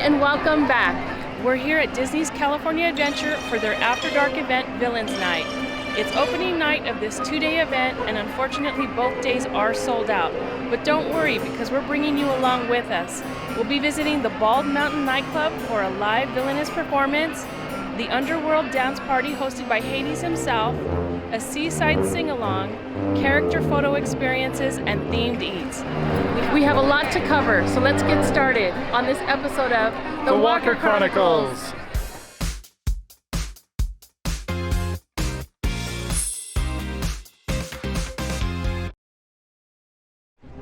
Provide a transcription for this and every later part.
and welcome back. We're here at Disney's California Adventure for their After Dark event, Villains Night. It's opening night of this 2-day event, and unfortunately both days are sold out. But don't worry, because we're bringing you along with us. We'll be visiting the Bald Mountain nightclub for a live villainous performance, the Underworld dance party hosted by Hades himself, a Seaside sing-along, character photo experiences, and themed eats. We have a lot to cover, so let's get started on this episode of The Walker Chronicles.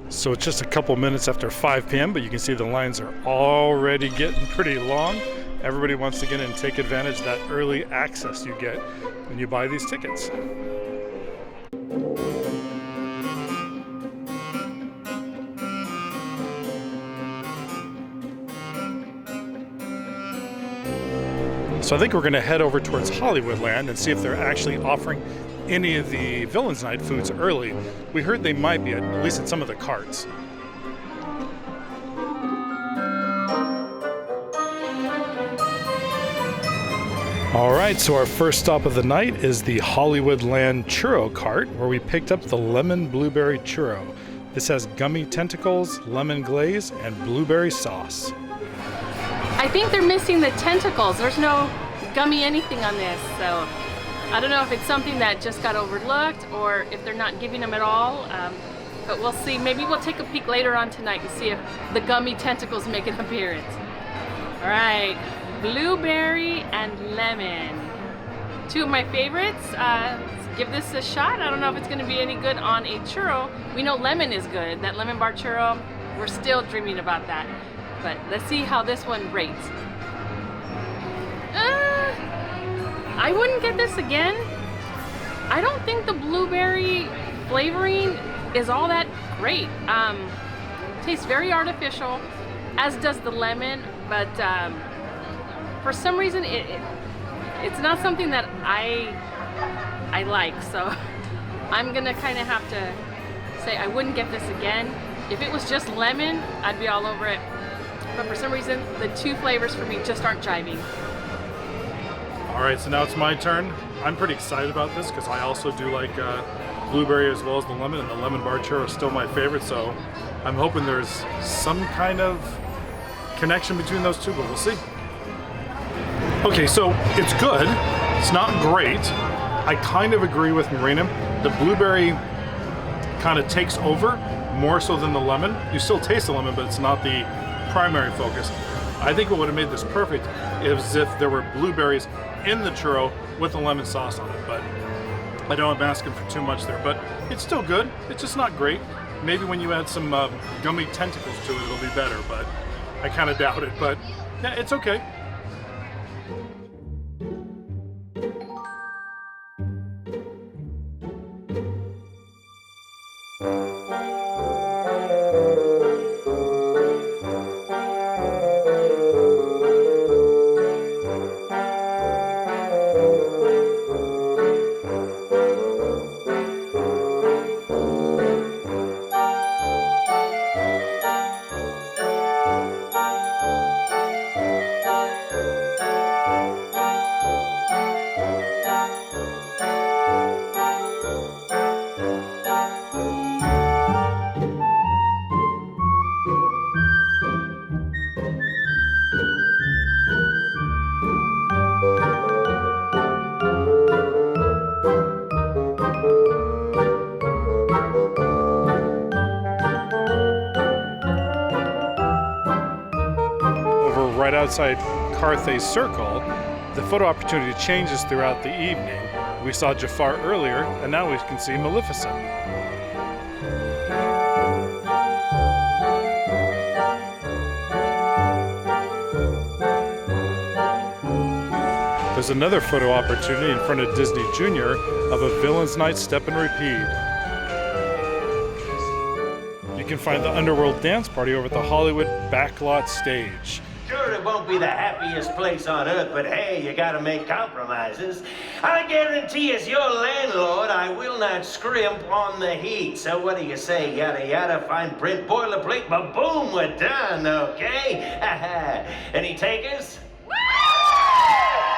So it's just a couple minutes after 5 p.m., but you can see the lines are already getting pretty long. Everybody wants to get in and take advantage of that early access you get when you buy these tickets. So I think we're going to head over towards Hollywoodland and see if they're actually offering any of the Villains Night foods early. We heard they might be, at least at some of the carts. All right, so our first stop of the night is the Hollywoodland Churro cart, where we picked up the lemon blueberry churro. This has gummy tentacles, lemon glaze, and blueberry sauce. I think they're missing the tentacles. There's no gummy anything on this, so I don't know if it's something that just got overlooked or if they're not giving them at all, but we'll see. Maybe we'll take a peek later on tonight and see if the gummy tentacles make an appearance. All right, blueberry and lemon. Two of my favorites. Let's give this a shot. I don't know if it's gonna be any good on a churro. We know lemon is good, that lemon bar churro. We're still dreaming about that. But let's see how this one rates. I wouldn't get this again. I don't think the blueberry flavoring is all that great. Tastes very artificial, as does the lemon, but for some reason it's not something that I like. So I'm gonna kind of have to say I wouldn't get this again. If it was just lemon, I'd be all over it. But for some reason, the two flavors for me just aren't jiving. All right, so now it's my turn. I'm pretty excited about this because I also do like blueberry as well as the lemon, and the lemon bar churro is still my favorite, so I'm hoping there's some kind of connection between those two, but we'll see. Okay, so it's good. It's not great. I kind of agree with Marina. The blueberry kind of takes over more so than the lemon. You still taste the lemon, but it's not the primary focus. I think what would have made this perfect is if there were blueberries in the churro with the lemon sauce on it, but I know I'm asking for too much there, but it's still good. It's just not great. Maybe when you add some gummy tentacles to it, it'll be better, but I kind of doubt it, but yeah, it's okay. Right outside Carthay Circle, the photo opportunity changes throughout the evening. We saw Jaffar earlier, and now we can see Maleficent. There's another photo opportunity in front of Disney Junior of a Villains Night step and repeat. You can find the Underworld dance party over at the Hollywood backlot stage. Sure, it won't be the happiest place on earth, but hey, you gotta make compromises. I guarantee as your landlord, I will not scrimp on the heat. So what do you say? Yada yada, fine print, boilerplate, but boom, we're done, okay? Any takers?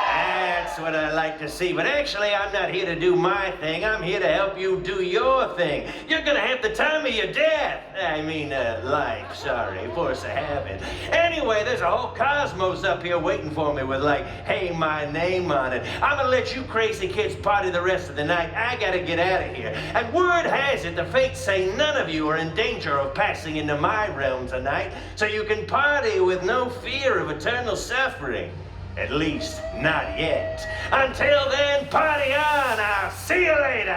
That's what I like to see. But actually, I'm not here to do my thing. I'm here to help you do your thing. You're gonna have the time of your death. I mean, life, sorry, force of habit. Anyway, there's a whole cosmos up here waiting for me with like, hey, my name on it. I'm gonna let you crazy kids party the rest of the night. I gotta get out of here. And word has it, the fates say none of you are in danger of passing into my realm tonight, so you can party with no fear of eternal suffering. At least, not yet. Until then, party on! I'll see you later!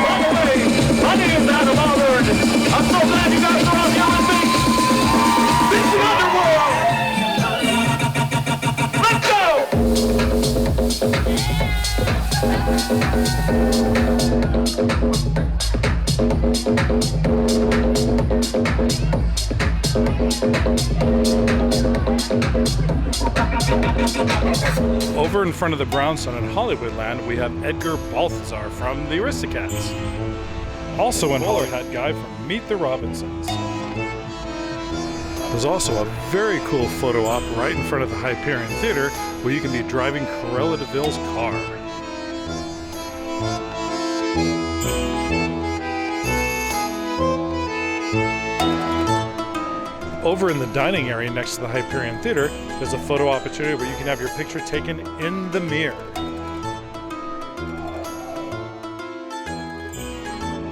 By the way, my name's Adam Allard. I'm so glad you guys are on the other thing. It's the Underworld! Let's Over in front of the Brownstone in Hollywoodland, we have Edgar Balthasar from the Aristocats. Also in Holler Hat Guy from Meet the Robinsons. There's also a very cool photo op right in front of the Hyperion Theater where you can be driving Cruella Deville's car. Over in the dining area next to the Hyperion Theater, there's a photo opportunity where you can have your picture taken in the mirror.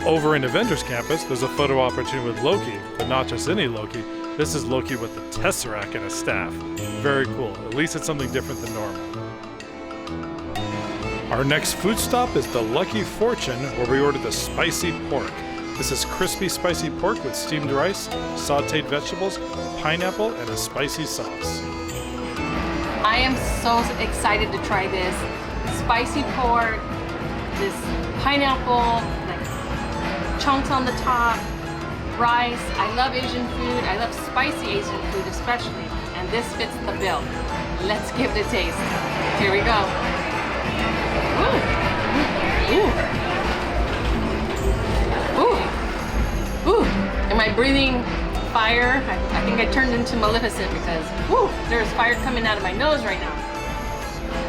Over in Avengers Campus, there's a photo opportunity with Loki, but not just any Loki. This is Loki with the Tesseract and a staff. Very cool. At least it's something different than normal. Our next food stop is the Lucky Fortune, where we order the spicy pork. This is crispy spicy pork with steamed rice, sauteed vegetables, pineapple, and a spicy sauce. I am so excited to try this. Spicy pork, this pineapple, like chunks on the top, rice. I love Asian food. I love spicy Asian food especially. And this fits the bill. Let's give it a taste. Here we go. Ooh. Ooh. Ooh. Ooh. Am I breathing fire? I think I turned into Maleficent because there's fire coming out of my nose right now.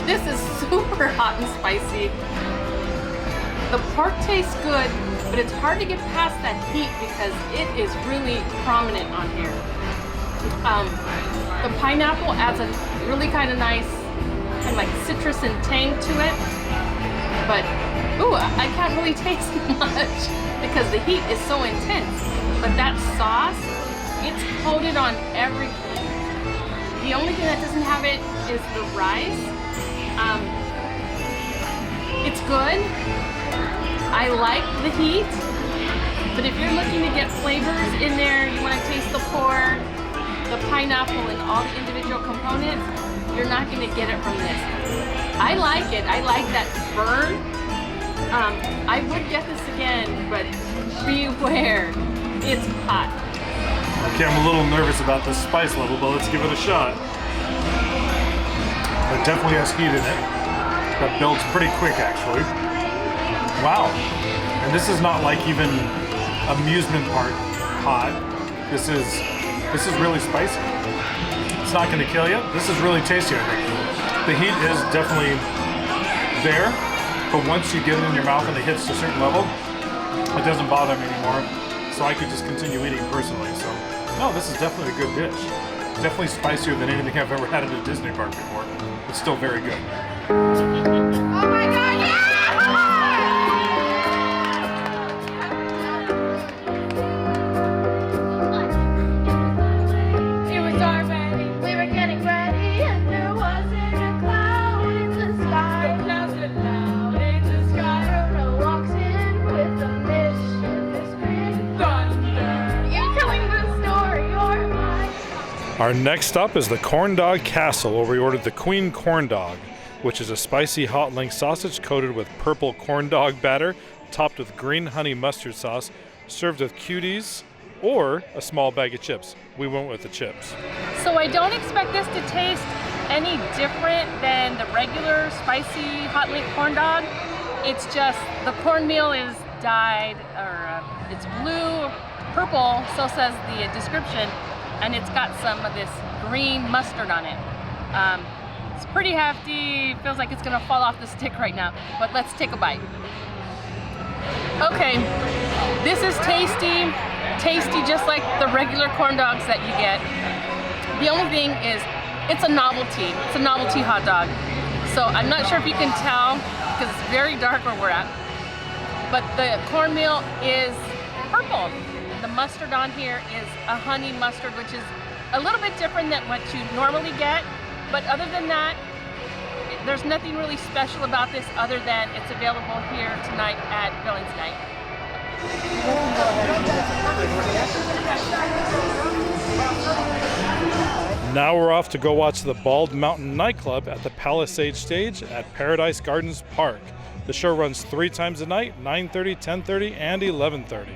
This is super hot and spicy. The pork tastes good, but it's hard to get past that heat because it is really prominent on here. The pineapple adds a really kind of nice kind of like citrus and tang to it, but I can't really taste much because the heat is so intense. But that sauce, it's coated on everything. The only thing that doesn't have it is the rice. It's good. I like the heat, but if you're looking to get flavors in there, you want to taste the pork, the pineapple, and all the individual components, you're not going to get it from this. I like it. I like that burn. I would get this again, but beware, it's hot. Okay, I'm a little nervous about the spice level, but let's give it a shot. It definitely has heat in it. That builds pretty quick, actually. Wow. And this is not like even amusement park hot. This is really spicy. It's not going to kill you. This is really tasty, I think. The heat is definitely there, but once you get it in your mouth and it hits a certain level, it doesn't bother me anymore. So I could just continue eating personally. So, no, this is definitely a good dish. Definitely spicier than anything I've ever had at a Disney park before. It's still very good. Oh my God, yeah! It was already, we were getting ready, and there wasn't a cloud in the sky. No clouds allowed in the sky. Churro walks in with a mischievous grin. Thunder. You telling the story or mine? Our next stop is the Corn Dog Castle, where we ordered the Queen Corn Dog, which is a spicy hot link sausage coated with purple corn dog batter, topped with green honey mustard sauce, served with cuties or a small bag of chips. We went with the chips. So I don't expect this to taste any different than the regular spicy hot link corn dog. It's just the cornmeal is dyed, or it's blue, purple, so says the description, and it's got some of this green mustard on it. It's pretty hefty, feels like it's gonna fall off the stick right now, but let's take a bite. Okay, this is tasty just like the regular corn dogs that you get. The only thing is, it's a novelty hot dog. So I'm not sure if you can tell, because it's very dark where we're at, but the cornmeal is purple. The mustard on here is a honey mustard, which is a little bit different than what you normally get. But other than that, there's nothing really special about this other than it's available here tonight at Villians Night. Now we're off to go watch the Bald Mountain nightclub at the Palisade stage at Paradise Gardens Park. The show runs 3 times a night, 9:30, 10:30, and 11:30.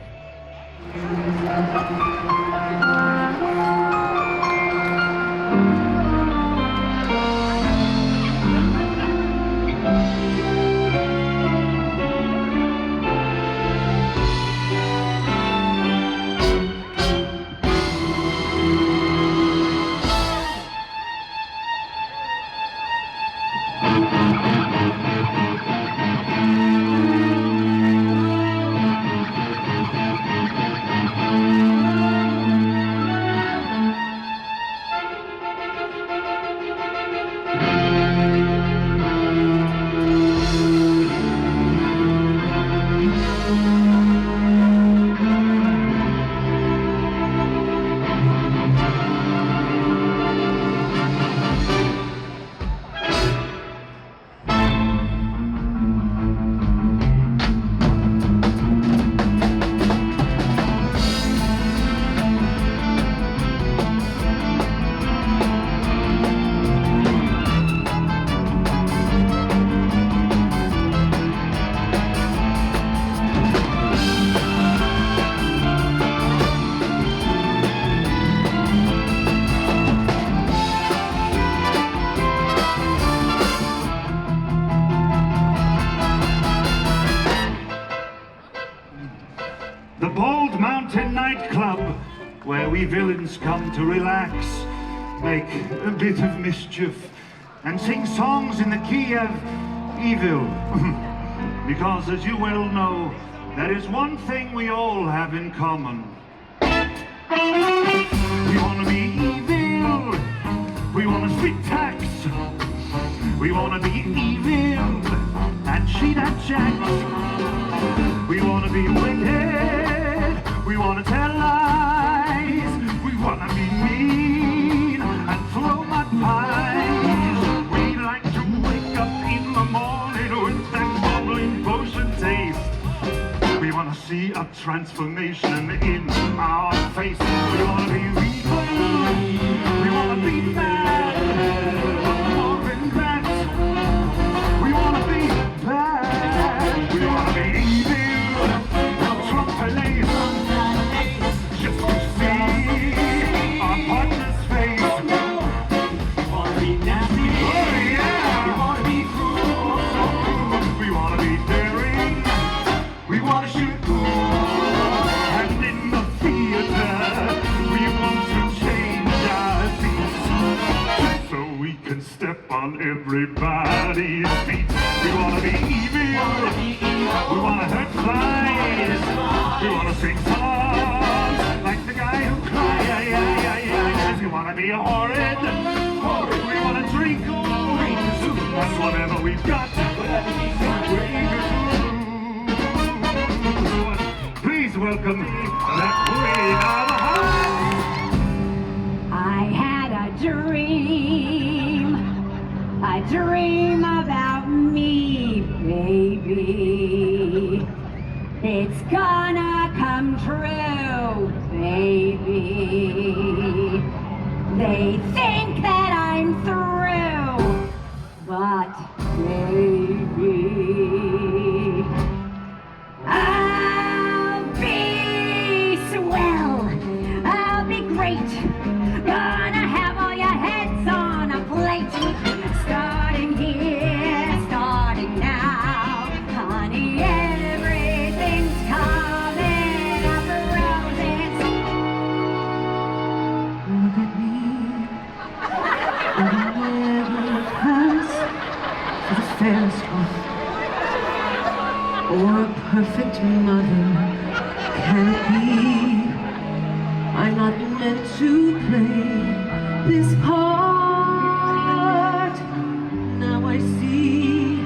The Bald Mountain Nightclub, where we villains come to relax, make a bit of mischief, and sing songs in the key of evil. Because as you well know, there is one thing we all have in common. We want to be evil, we want to spit tax, we want to be evil and cheat at jacks. We want to be wicked, we want to tell lies, we want to be mean and throw mud pies. We like to wake up in the morning with that bubbling potion taste. We want to see a transformation in our face. We want to be evil, we want to be bad, but more than that, we want to be bad. We want to be evil, Trump police, just to see our partner's face. We want to be nasty, oh yeah, we want to be cruel, so cruel. We want to be daring, we want to shoot cool, and in the theater, we want to change our seats, so we can step on everybody's feet. We want to be evil, we want to hurt flies, we want to sing songs like the guy who cries. We want to be horrid, we want to drink soup, and whatever we've got, please welcome the Queen of Hearts. I had a dream about me, baby. It's gonna come true, baby. They think that I'm through, but baby, I'll be swell. Gonna have all your heads on a plate. Starting here, starting now. Honey, everything's coming up roses. Look at me. I never pass for the fairest one, or a perfect mother. Can it be? I'm not meant to play this part. Now I see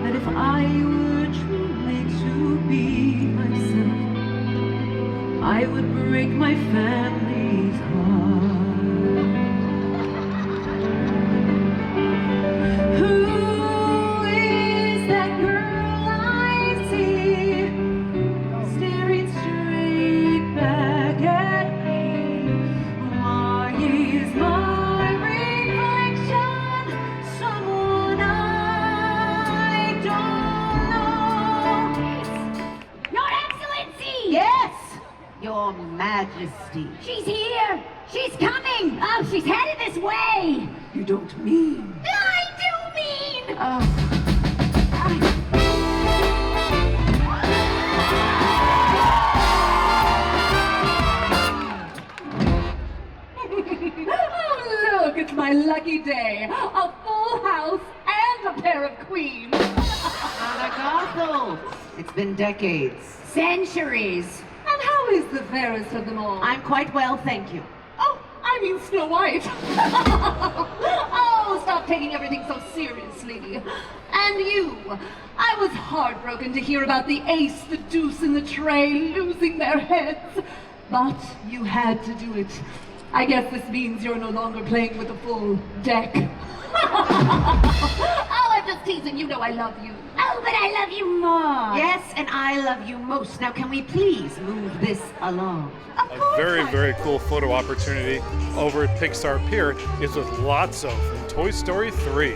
that if I were truly to be myself, I would break my family's heart. Who is that girl I see staring straight back at me? Why is my reflection someone I don't know? Your Excellency! Yes, Your Majesty. She's here! She's coming! Oh, she's headed this way! You don't mean? I do mean! Oh, look, it's my lucky day. A full house and a pair of queens. Gothel. It's been decades. Centuries. And how is the fairest of them all? I'm quite well, thank you. Oh, I mean Snow White. Oh, stop taking everything so seriously. And you. I was heartbroken to hear about the ace, the deuce, and the tray losing their heads. But you had to do it. I guess this means you're no longer playing with a full deck. Oh, I'm just teasing. You know I love you. Oh, but I love you more. Yes, and I love you most. Now, can we please move this along? Of A course very, I- very cool photo opportunity over at Pixar Pier is with Lotso from Toy Story 3.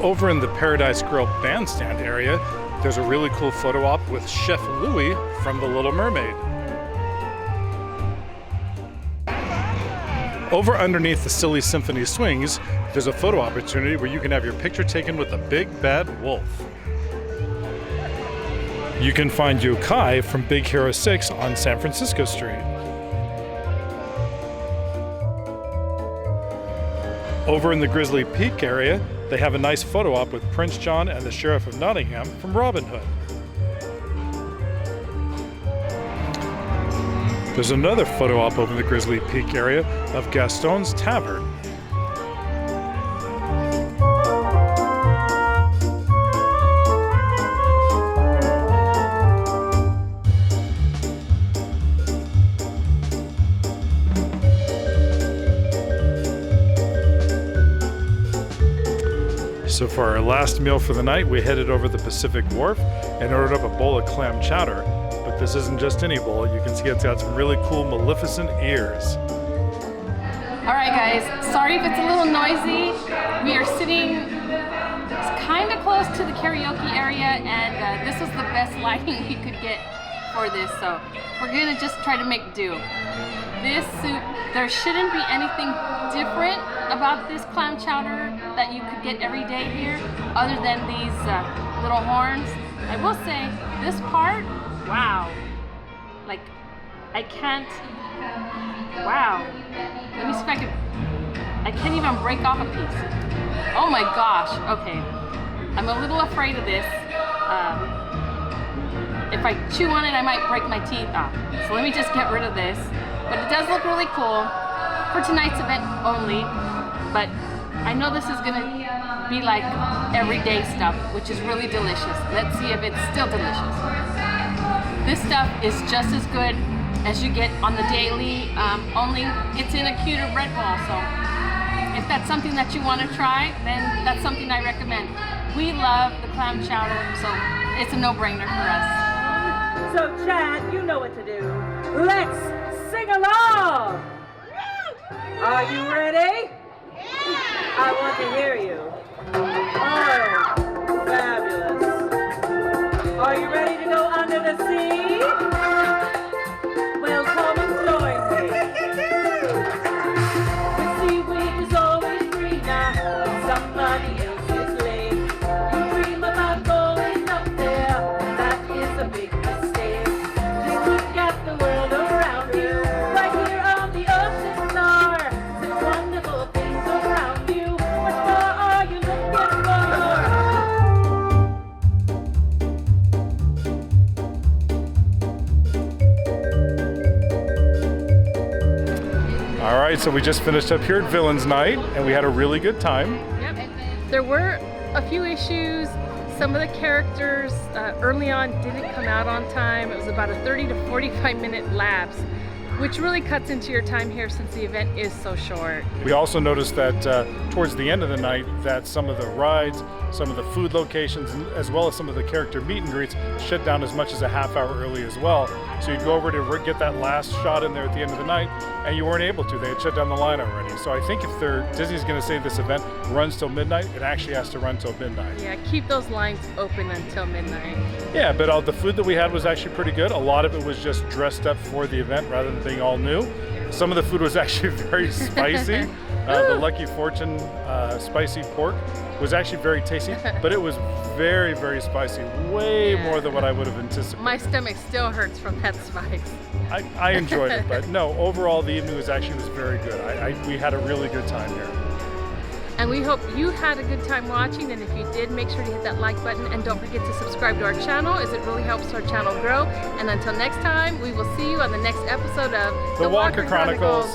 Over in the Paradise Grill Bandstand area, there's a really cool photo op with Chef Louie from The Little Mermaid. Over underneath the Silly Symphony swings, there's a photo opportunity where you can have your picture taken with the big bad wolf. You can find Yokai from Big Hero 6 on San Francisco Street. Over in the Grizzly Peak area, they have a nice photo op with Prince John and the Sheriff of Nottingham from Robin Hood. There's another photo op over in the Grizzly Peak area of Gaston's Tavern. So for our last meal for the night, we headed over the Pacific Wharf and ordered up a bowl of clam chowder. But this isn't just any bowl. You can see it's got some really cool Maleficent ears. All right, guys. Sorry if it's a little noisy. We are sitting kind of close to the karaoke area, and this was the best lighting we could get for this, so we're gonna just try to make do. This soup, there shouldn't be anything different about this clam chowder that you could get every day here, other than these little horns. I will say, this part, wow. Like, I can't, wow. Let me see if I can't even break off a piece. Oh my gosh, okay. I'm a little afraid of this. If I chew on it, I might break my teeth off. So let me just get rid of this. But it does look really cool for tonight's event only. But I know this is gonna be like everyday stuff, which is really delicious. Let's see if it's still delicious. This stuff is just as good as you get on the daily, only it's in a cuter bread bowl. So if that's something that you want to try, then that's something I recommend. We love the clam chowder, so it's a no-brainer for us. So, Chad, you know what to do. Let's sing along! Are you ready? Yeah! I want to hear you. Oh, fabulous. Are you ready to go under the sea? Well, come and join me. All right, so we just finished up here at Villains Night, and we had a really good time. Yep. There were a few issues. Some of the characters early on didn't come out on time. It was about a 30 to 45 minute lapse, which really cuts into your time here since the event is so short. We also noticed that towards the end of the night that some of the rides, some of the food locations, as well as some of the character meet and greets shut down as much as a half hour early as well. So you'd go over to get that last shot in there at the end of the night, and you weren't able to. They had shut down the line already. So I think if Disney's going to say this event runs till midnight, it actually has to run till midnight. Yeah, keep those lines open until midnight. Yeah, but the food that we had was actually pretty good. A lot of it was just dressed up for the event rather than being all new. Some of the food was actually very spicy. The Lucky Fortune spicy pork was actually very tasty, but it was very, very spicy, way more than what I would have anticipated. My stomach still hurts from that spice. I enjoyed it, but no, overall the evening was very good. We had a really good time here. And we hope you had a good time watching, and if you did, make sure to hit that like button and don't forget to subscribe to our channel, as it really helps our channel grow. And until next time, we will see you on the next episode of The Walker Chronicles.